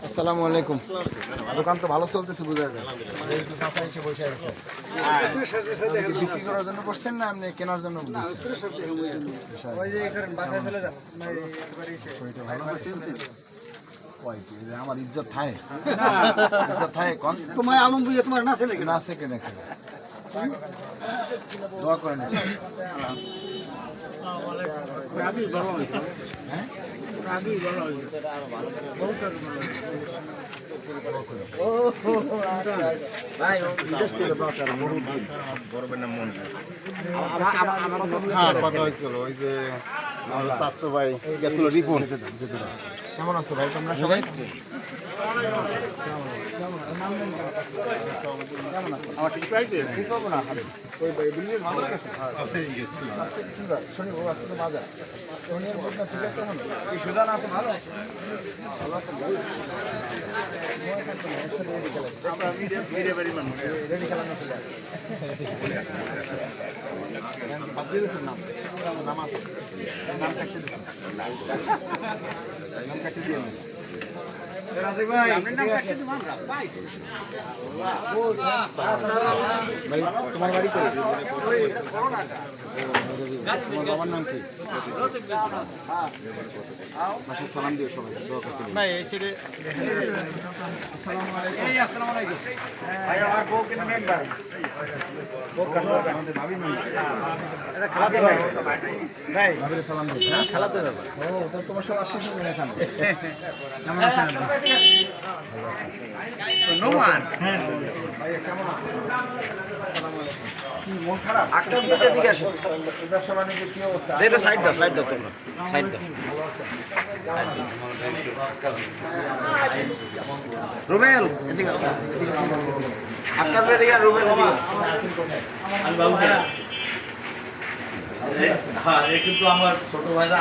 আসসালামু আলাইকুম। দোকান তো ভালো চলতেছে বোঝা যায়। চাচা এসে বসে আছে। বিক্রি করার জন্য করছেন না আপনি কেনার জন্য? আমার ইজ্জত থাকে, ইজ্জত থাকে। তোমার আলম বুঝে তোমার না ছেলে না আছে কেনা খেলে দোয়া করেন। আগেই ভালো হয়েছে, হ্যাঁ আগেই ভালো হয়েছে। কেমন আছো ভাই তোমরা সবাই? আমার ঠিক আছে, ঠিক হবে না খালি ওই দিল্লির মাজার কাছে আজকে কি বার? শনিবার, আজকে তো মাজার। শনির বুধ না, ঠিক আছে? এখন কি সুদান আছে? ভালো ভালো আছে। রেডি খেলানো নাম নাম আছে, নাম কাটতে দিচ্ছি, নাম কাটতে দিয়ে ভাই তোমার বাড়ি করে তোমার বাবার নাম কি? সালাম দিও সবাই। সালাম দিও। খেলাতে যাবো। ও তোমার সব আত্মীয় এখানে কেমন আছেন? মন খারাপ? ব্যবসা বাণিজ্যের কি অবস্থা? সাইড দাও, সাইড দাও, তোমরা সাইড দাও। রুবেল এদিকে আকাশ ভাই এদিকে, রুবেল হ্যাঁ, এ কিন্তু আমার ছোট ভাইরা,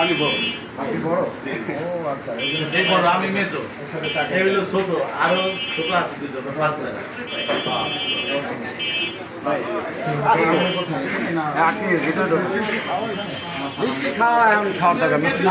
আমি বড়। আপনি বড়? ও আচ্ছা, যে বড় আমি মেজো, এই হলো ছোট, আরো ছোট আছে দুজন, 5 টাকা। মিষ্টি খাওয়া এখন খাওয়ার টাকা মিষ্টি